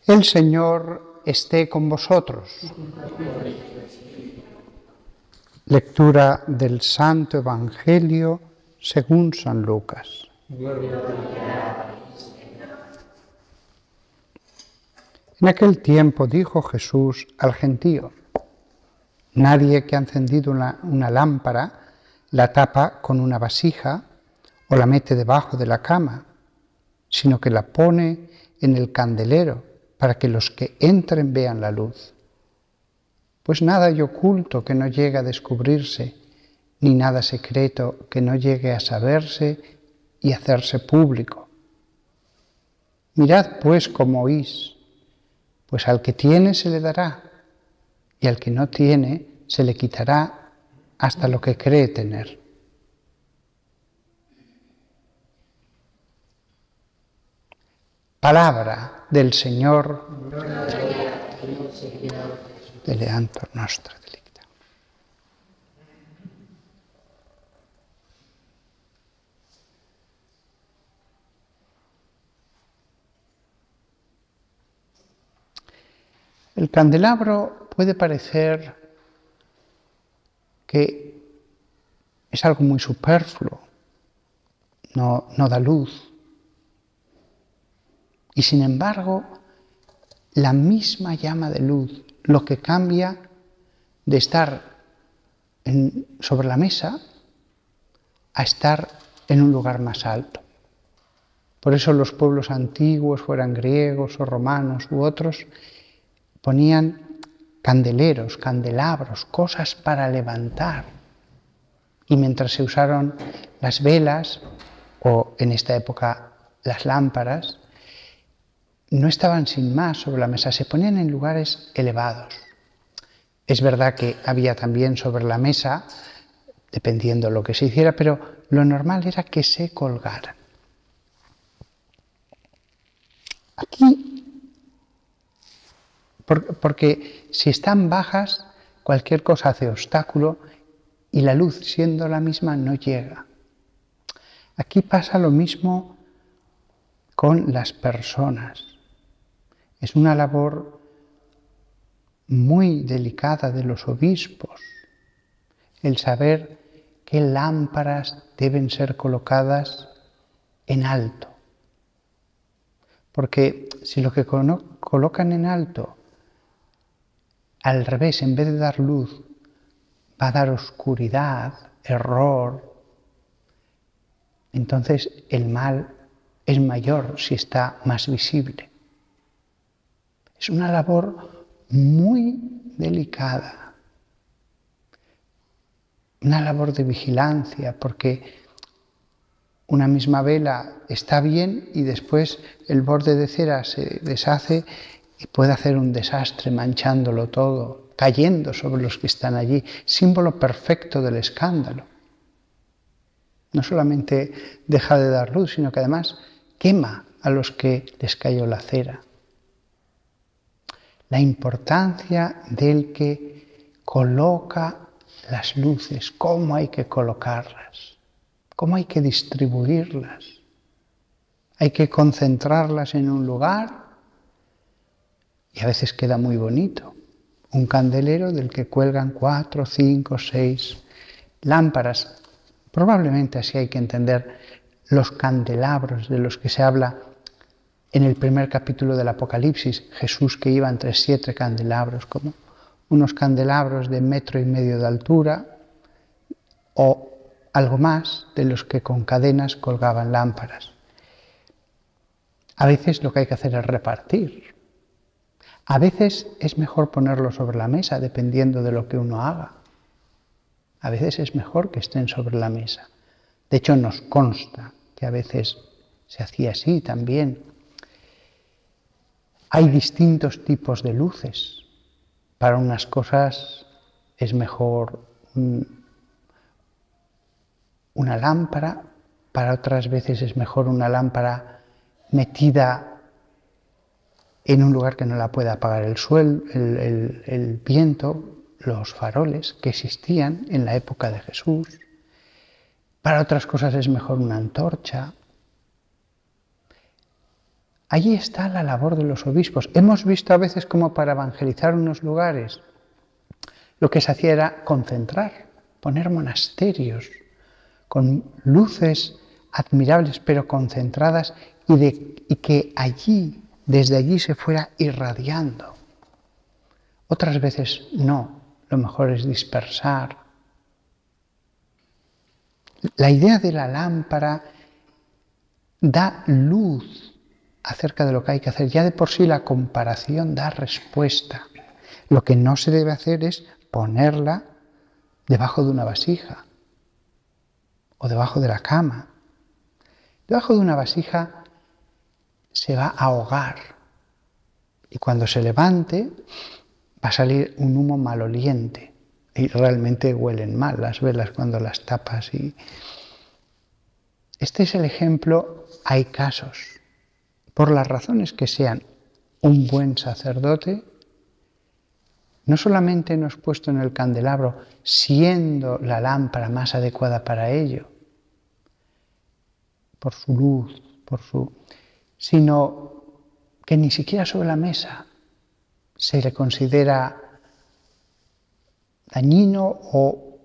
El Señor esté con vosotros. Lectura del Santo Evangelio según San Lucas. En aquel tiempo dijo Jesús al gentío: nadie que ha encendido una lámpara la tapa con una vasija o la mete debajo de la cama, sino que la pone en el candelero para que los que entren vean la luz. Pues nada hay oculto que no llegue a descubrirse, ni nada secreto que no llegue a saberse y hacerse público. Mirad pues cómo oís, pues al que tiene se le dará, y al que no tiene se le quitará hasta lo que cree tener. Palabra del Señor. Deleantur nostra delicta. El candelabro puede parecer que es algo muy superfluo, no da luz. Y sin embargo, la misma llama de luz, lo que cambia de estar sobre la mesa a estar en un lugar más alto. Por eso los pueblos antiguos, fueran griegos o romanos u otros, ponían candeleros, candelabros, cosas para levantar. Y mientras se usaron las velas, o en esta época las lámparas, no estaban sin más sobre la mesa, se ponían en lugares elevados. Es verdad que había también sobre la mesa, dependiendo de lo que se hiciera, pero lo normal era que se colgaran. Aquí, porque si están bajas, cualquier cosa hace obstáculo y la luz, siendo la misma, no llega. Aquí pasa lo mismo con las personas. Es una labor muy delicada de los obispos, el saber qué lámparas deben ser colocadas en alto. Porque si lo que colocan en alto, al revés, en vez de dar luz, va a dar oscuridad, error, entonces el mal es mayor si está más visible. Es una labor muy delicada, una labor de vigilancia, porque una misma vela está bien y después el borde de cera se deshace y puede hacer un desastre manchándolo todo, cayendo sobre los que están allí, símbolo perfecto del escándalo. No solamente deja de dar luz, sino que además quema a los que les cayó la cera. La importancia del que coloca las luces, cómo hay que colocarlas, cómo hay que distribuirlas. Hay que concentrarlas en un lugar y a veces queda muy bonito. Un candelero del que cuelgan 4, 5, 6 lámparas. Probablemente así hay que entender los candelabros de los que se habla en el primer capítulo del Apocalipsis, Jesús que iba entre 7 candelabros, como unos candelabros de 1,5 metros de altura o algo más de los que con cadenas colgaban lámparas. A veces lo que hay que hacer es repartir. A veces es mejor ponerlo sobre la mesa, dependiendo de lo que uno haga. A veces es mejor que estén sobre la mesa. De hecho, nos consta que a veces se hacía así también. Hay distintos tipos de luces. Para unas cosas es mejor una lámpara, para otras veces es mejor una lámpara metida en un lugar que no la pueda apagar el viento, los faroles que existían en la época de Jesús. Para otras cosas es mejor una antorcha. Allí está la labor de los obispos. Hemos visto a veces como para evangelizar unos lugares lo que se hacía era concentrar, poner monasterios con luces admirables pero concentradas y que allí, desde allí se fuera irradiando. Otras veces no, lo mejor es dispersar. La idea de la lámpara da luz acerca de lo que hay que hacer. Ya de por sí la comparación da respuesta. Lo que no se debe hacer es ponerla debajo de una vasija o debajo de la cama. Debajo de una vasija se va a ahogar y cuando se levante va a salir un humo maloliente y realmente huelen mal las velas cuando las tapas. Este es el ejemplo. Hay casos, por las razones que sean, un buen sacerdote no solamente no es puesto en el candelabro siendo la lámpara más adecuada para ello, por su luz, sino que ni siquiera sobre la mesa se le considera dañino o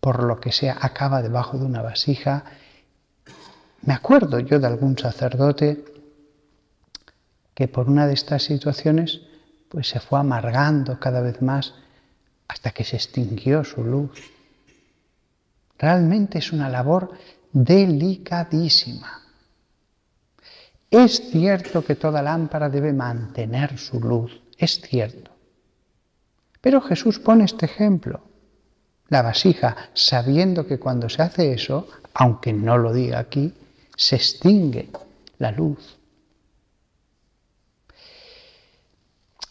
por lo que sea acaba debajo de una vasija. Me acuerdo yo de algún sacerdote que por una de estas situaciones pues se fue amargando cada vez más hasta que se extinguió su luz. Realmente es una labor delicadísima. Es cierto que toda lámpara debe mantener su luz, es cierto. Pero Jesús pone este ejemplo, la vasija, sabiendo que cuando se hace eso, aunque no lo diga aquí, se extingue la luz.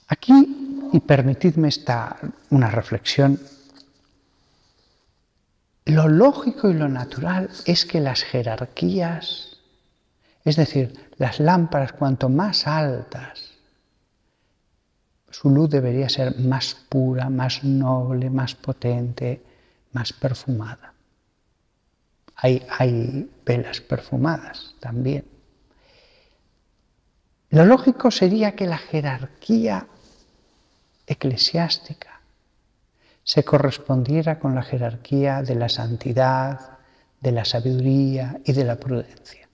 Aquí, y permitidme una reflexión, lo lógico y lo natural es que las jerarquías, es decir, las lámparas cuanto más altas, su luz debería ser más pura, más noble, más potente, más perfumada. Hay velas perfumadas también. Lo lógico sería que la jerarquía eclesiástica se correspondiera con la jerarquía de la santidad, de la sabiduría y de la prudencia.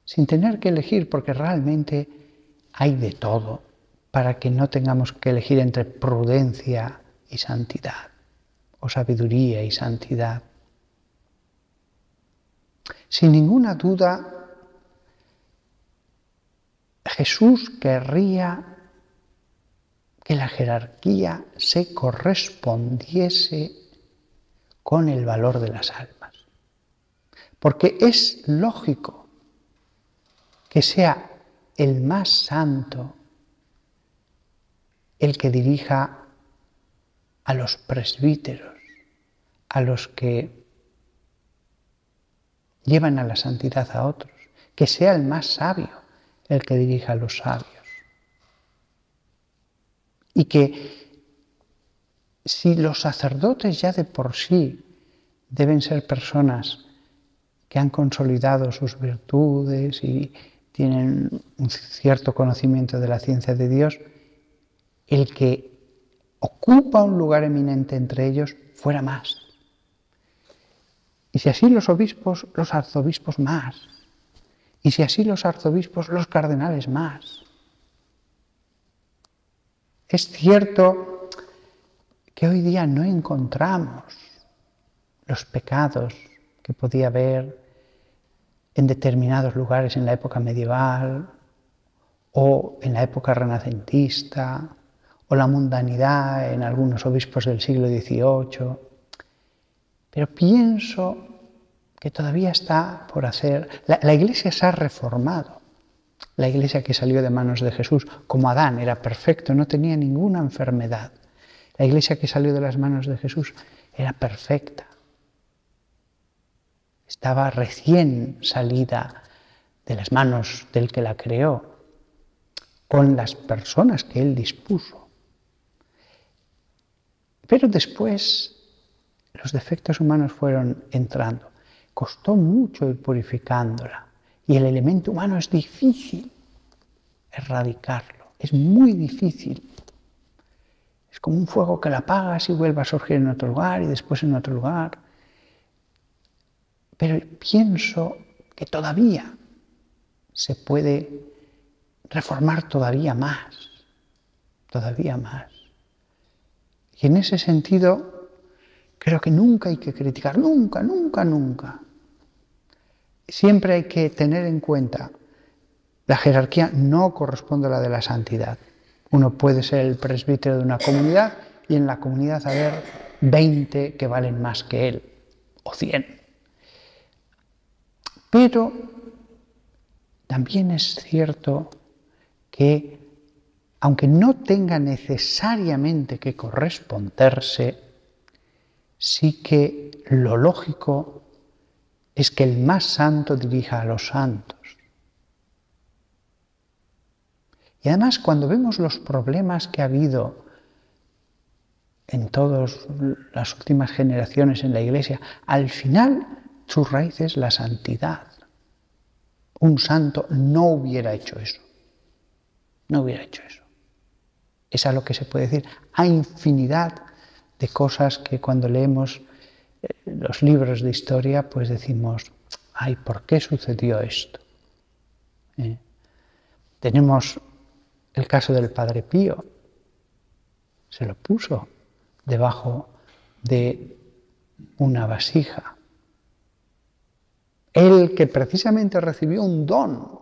Sin tener que elegir, porque realmente hay de todo, para que no tengamos que elegir entre prudencia y santidad, o sabiduría y santidad. Sin ninguna duda, Jesús querría que la jerarquía se correspondiese con el valor de las almas. Porque es lógico que sea el más santo el que dirija a los presbíteros, a los que llevan a la santidad a otros, que sea el más sabio el que dirija a los sabios. Y que si los sacerdotes ya de por sí deben ser personas que han consolidado sus virtudes y tienen un cierto conocimiento de la ciencia de Dios, el que ocupa un lugar eminente entre ellos fuera más. Y si así los obispos, los arzobispos más. Y si así los arzobispos, los cardenales más. Es cierto que hoy día no encontramos los pecados que podía haber en determinados lugares en la época medieval o en la época renacentista o la mundanidad en algunos obispos del siglo XVIII. Pero pienso que todavía está por hacer. La Iglesia se ha reformado. La Iglesia que salió de manos de Jesús, como Adán, era perfecto, no tenía ninguna enfermedad. La Iglesia que salió de las manos de Jesús era perfecta. Estaba recién salida de las manos del que la creó, con las personas que Él dispuso. Pero después los defectos humanos fueron entrando. Costó mucho ir purificándola. Y el elemento humano es difícil. erradicarlo. Es muy difícil. Es como un fuego que la apagas y vuelve a surgir en otro lugar y después en otro lugar. Pero pienso que todavía se puede reformar todavía más. Y en ese sentido, creo que nunca hay que criticar, nunca. Siempre hay que tener en cuenta, la jerarquía no corresponde a la de la santidad. Uno puede ser el presbítero de una comunidad y en la comunidad haber 20 que valen más que él, o 100. Pero también es cierto que, aunque no tenga necesariamente que corresponderse, sí que lo lógico es que el más santo dirija a los santos. Y además, cuando vemos los problemas que ha habido en todas las últimas generaciones en la Iglesia, al final su raíz es la santidad. Un santo no hubiera hecho eso. Es a lo que se puede decir. Hay infinidad de cosas que cuando leemos los libros de historia, pues decimos, ay, ¿por qué sucedió esto? Tenemos el caso del Padre Pío. Se lo puso debajo de una vasija. Él que precisamente recibió un don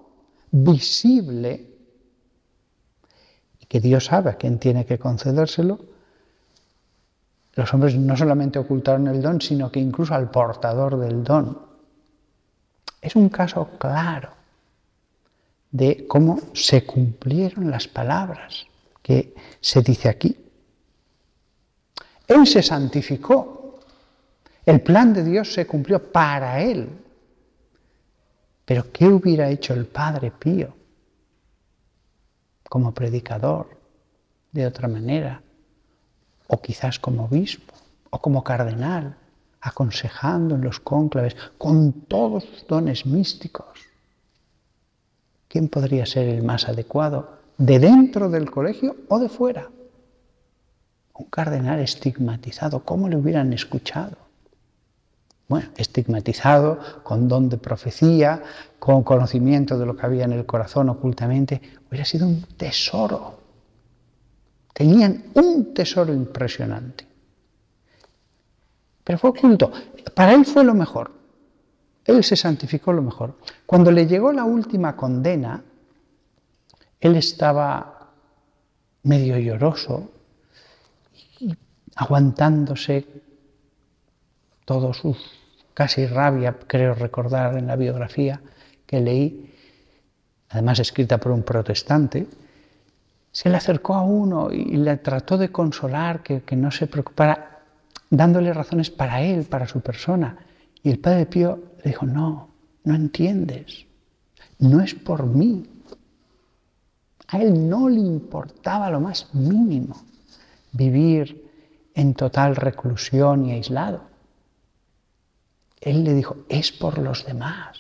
visible y que Dios sabe a quién tiene que concedérselo, los hombres no solamente ocultaron el don, sino que incluso al portador del don. Es un caso claro de cómo se cumplieron las palabras que se dice aquí. Él se santificó. El plan de Dios se cumplió para él. Pero ¿qué hubiera hecho el Padre Pío como predicador de otra manera? O quizás como obispo, o como cardenal, aconsejando en los cónclaves, con todos sus dones místicos. ¿Quién podría ser el más adecuado? ¿De dentro del colegio o de fuera? Un cardenal estigmatizado, ¿cómo le hubieran escuchado? Bueno, estigmatizado, con don de profecía, con conocimiento de lo que había en el corazón ocultamente, hubiera sido un tesoro. Tenían un tesoro impresionante. Pero fue oculto. Para él fue lo mejor. Él se santificó lo mejor. Cuando le llegó la última condena, él estaba medio lloroso, y aguantándose todos sus casi rabia, creo recordar en la biografía que leí, además escrita por un protestante. Se le acercó a uno y le trató de consolar, que no se preocupara, dándole razones para él, para su persona. Y el Padre Pío le dijo, no entiendes, no es por mí. A él no le importaba lo más mínimo vivir en total reclusión y aislado. Él le dijo, es por los demás.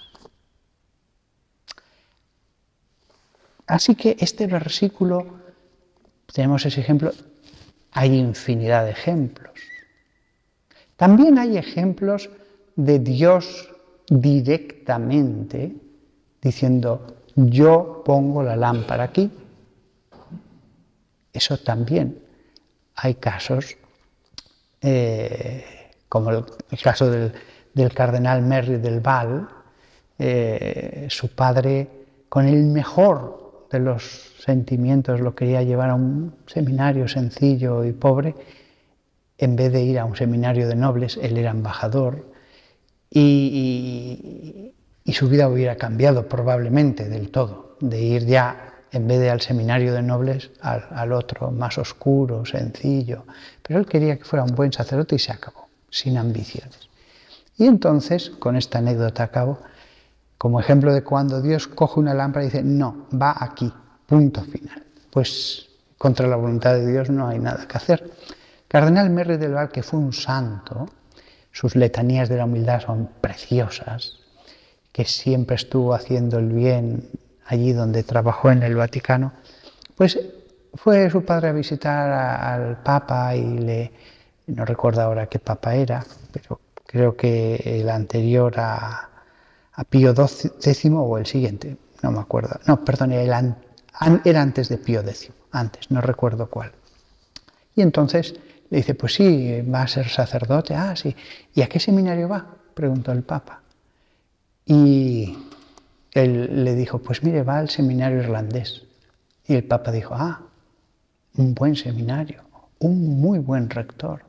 Así que este versículo, tenemos ese ejemplo, hay infinidad de ejemplos. También hay ejemplos de Dios directamente diciendo, yo pongo la lámpara aquí. Eso también. Hay casos, como el caso del cardenal Merry del Val, su padre, con el mejor de los sentimientos, lo quería llevar a un seminario sencillo y pobre, en vez de ir a un seminario de nobles. Él era embajador, y su vida hubiera cambiado probablemente del todo, de ir ya, en vez de al seminario de nobles, al otro, más oscuro, sencillo. Pero él quería que fuera un buen sacerdote y se acabó, sin ambiciones. Y entonces, con esta anécdota acabo, como ejemplo de cuando Dios coge una lámpara y dice, no, va aquí, punto final. Pues contra la voluntad de Dios no hay nada que hacer. Cardenal Merry del Val, que fue un santo, sus letanías de la humildad son preciosas, que siempre estuvo haciendo el bien allí donde trabajó en el Vaticano, pues fue su padre a visitar al Papa y no recuerdo ahora qué Papa era, pero creo que el anterior a Pío X o el siguiente, no me acuerdo. No, perdón, era antes de Pío X, antes, no recuerdo cuál. Y entonces le dice, pues sí, va a ser sacerdote. Ah, sí. ¿Y a qué seminario va?, preguntó el Papa. Y él le dijo, pues mire, va al seminario irlandés. Y el Papa dijo, ah, un buen seminario, un muy buen rector.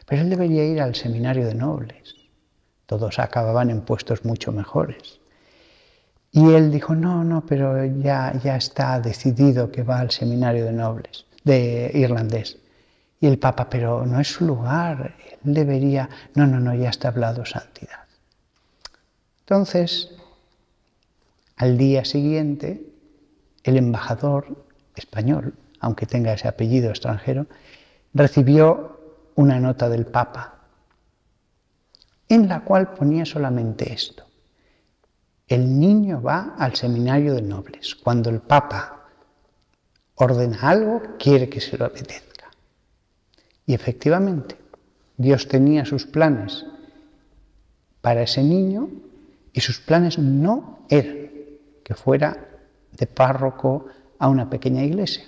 Pero él debería ir al seminario de nobles. Todos acababan en puestos mucho mejores. Y él dijo, no, pero ya está decidido que va al seminario de nobles, de irlandés. Y el Papa, pero no es su lugar, él debería... No, ya está hablado santidad. Entonces, al día siguiente, el embajador español, aunque tenga ese apellido extranjero, recibió una nota del Papa, en la cual ponía solamente esto: el niño va al seminario de nobles. Cuando el Papa ordena algo, quiere que se lo obedezca. Y efectivamente, Dios tenía sus planes para ese niño y sus planes no eran que fuera de párroco a una pequeña iglesia.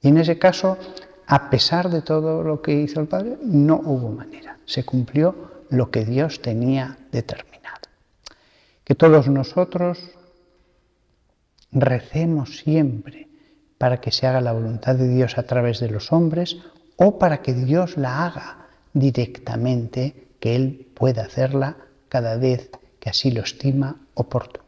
Y en ese caso, a pesar de todo lo que hizo el padre, no hubo manera. Se cumplió lo que Dios tenía determinado. Que todos nosotros recemos siempre para que se haga la voluntad de Dios a través de los hombres, o para que Dios la haga directamente, que Él pueda hacerla cada vez que así lo estima oportuno.